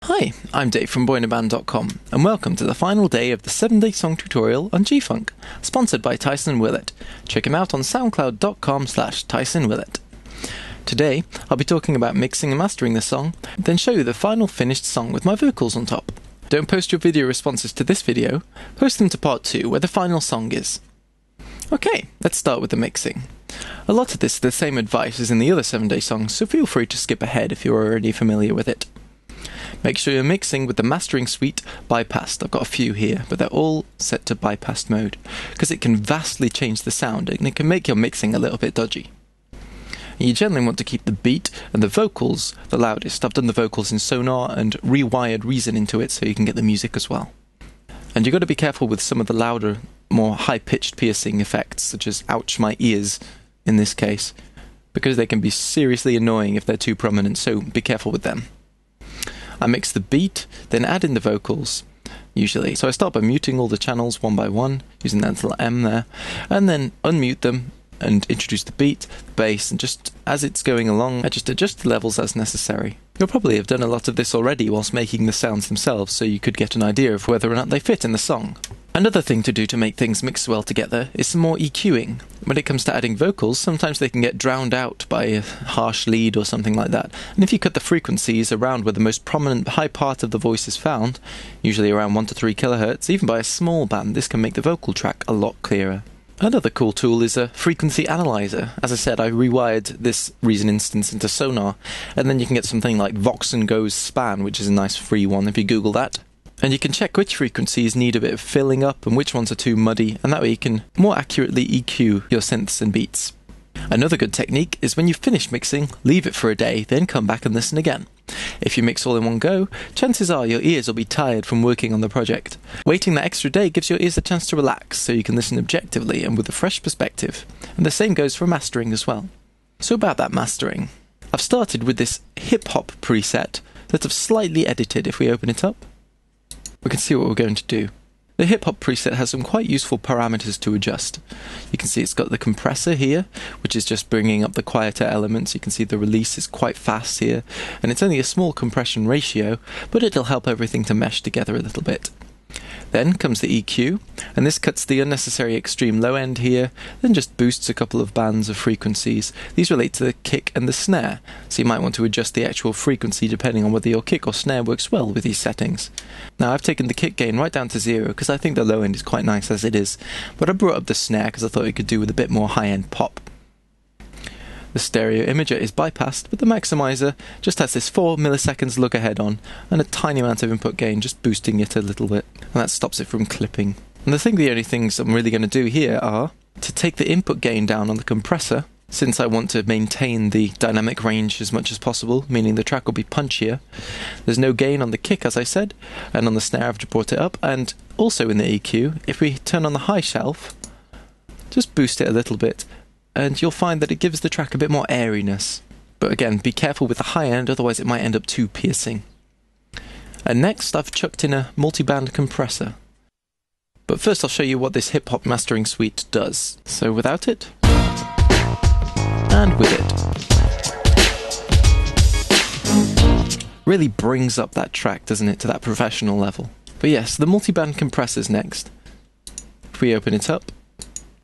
Hi, I'm Dave from boyinaband.com, and welcome to the final day of the 7-day song tutorial on G-Funk, sponsored by Tyson Willett. Check him out on soundcloud.com/TysonWillett. Today, I'll be talking about mixing and mastering the song, then show you the final finished song with my vocals on top. Don't post your video responses to this video, post them to part 2 where the final song is. Okay, let's start with the mixing. A lot of this is the same advice as in the other 7-day songs, so feel free to skip ahead if you're already familiar with it. Make sure you're mixing with the mastering suite bypassed. I've got a few here, but they're all set to bypassed mode, because it can vastly change the sound and it can make your mixing a little bit dodgy. And you generally want to keep the beat and the vocals the loudest. I've done the vocals in Sonar and rewired Reason into it so you can get the music as well. And you've got to be careful with some of the louder, more high-pitched piercing effects, such as ouch my ears in this case, because they can be seriously annoying if they're too prominent, so be careful with them. I mix the beat, then add in the vocals, usually. So I start by muting all the channels one by one, using that little M there, and then unmute them and introduce the beat, the bass, and just as it's going along, I just adjust the levels as necessary. You'll probably have done a lot of this already whilst making the sounds themselves, so you could get an idea of whether or not they fit in the song. Another thing to do to make things mix well together is some more EQing. When it comes to adding vocals, sometimes they can get drowned out by a harsh lead or something like that, and if you cut the frequencies around where the most prominent high part of the voice is found, usually around 1 to 3 kHz, even by a small band, this can make the vocal track a lot clearer. Another cool tool is a frequency analyzer. As I said, I rewired this Reason instance into Sonar, and then you can get something like Vox & Go's Span, which is a nice free one if you Google that. And you can check which frequencies need a bit of filling up and which ones are too muddy, and that way you can more accurately EQ your synths and beats. Another good technique is when you've finished mixing, leave it for a day, then come back and listen again. If you mix all in one go, chances are your ears will be tired from working on the project. Waiting that extra day gives your ears a chance to relax, so you can listen objectively and with a fresh perspective. And the same goes for mastering as well. So about that mastering. I've started with this hip-hop preset that I've slightly edited. If we open it up, we can see what we're going to do. The hip-hop preset has some quite useful parameters to adjust. You can see it's got the compressor here, which is just bringing up the quieter elements. You can see the release is quite fast here, and it's only a small compression ratio, but it'll help everything to mesh together a little bit. Then comes the EQ, and this cuts the unnecessary extreme low end here, then just boosts a couple of bands of frequencies. These relate to the kick and the snare, so you might want to adjust the actual frequency depending on whether your kick or snare works well with these settings. Now I've taken the kick gain right down to 0 because I think the low end is quite nice as it is, but I brought up the snare because I thought it could do with a bit more high end pop. The stereo imager is bypassed, but the maximizer just has this 4 milliseconds look ahead on, and a tiny amount of input gain just boosting it a little bit, and that stops it from clipping. And the only things I'm really going to do here are to take the input gain down on the compressor, since I want to maintain the dynamic range as much as possible, meaning the track will be punchier. There's no gain on the kick, as I said, and on the snare I've brought it up, and also in the EQ, if we turn on the high shelf, just boost it a little bit, and you'll find that it gives the track a bit more airiness. But again, be careful with the high end, otherwise it might end up too piercing. And next I've chucked in a multi-band compressor. But first I'll show you what this hip-hop mastering suite does. So without it, and with it. Really brings up that track, doesn't it, to that professional level. But yes, the multi-band compressor's next. If we open it up,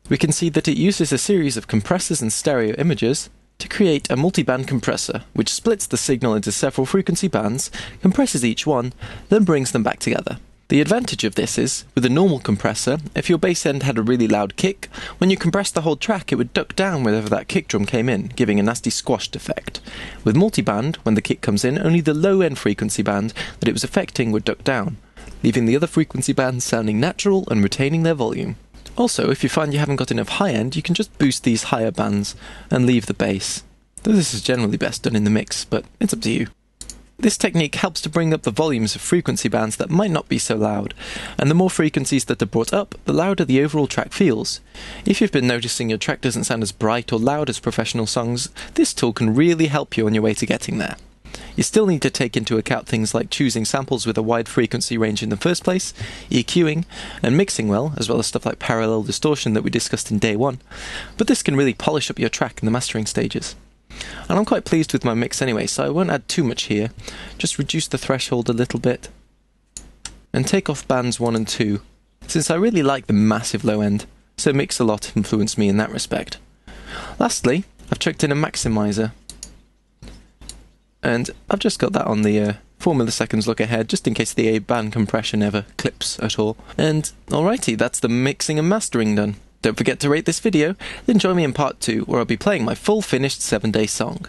we can see that it uses a series of compressors and stereo imagers to create a multi-band compressor, which splits the signal into several frequency bands, compresses each one, then brings them back together. The advantage of this is, with a normal compressor, if your bass end had a really loud kick, when you compressed the whole track it would duck down whenever that kick drum came in, giving a nasty squashed effect. With multi-band, when the kick comes in, only the low-end frequency band that it was affecting would duck down, leaving the other frequency bands sounding natural and retaining their volume. Also, if you find you haven't got enough high end, you can just boost these higher bands and leave the bass. Though this is generally best done in the mix, but it's up to you. This technique helps to bring up the volumes of frequency bands that might not be so loud, and the more frequencies that are brought up, the louder the overall track feels. If you've been noticing your track doesn't sound as bright or loud as professional songs, this tool can really help you on your way to getting there. You still need to take into account things like choosing samples with a wide frequency range in the first place, EQing, and mixing well as stuff like parallel distortion that we discussed in day 1, but this can really polish up your track in the mastering stages. And I'm quite pleased with my mix anyway, so I won't add too much here. Just reduce the threshold a little bit. And take off bands 1 and 2, since I really like the massive low end, so Mix-a-Lot influenced me in that respect. Lastly, I've chucked in a maximizer. And I've just got that on the 4 milliseconds look ahead, just in case the band compression ever clips at all. And alrighty, that's the mixing and mastering done. Don't forget to rate this video, then join me in part 2 where I'll be playing my full finished 7-day song.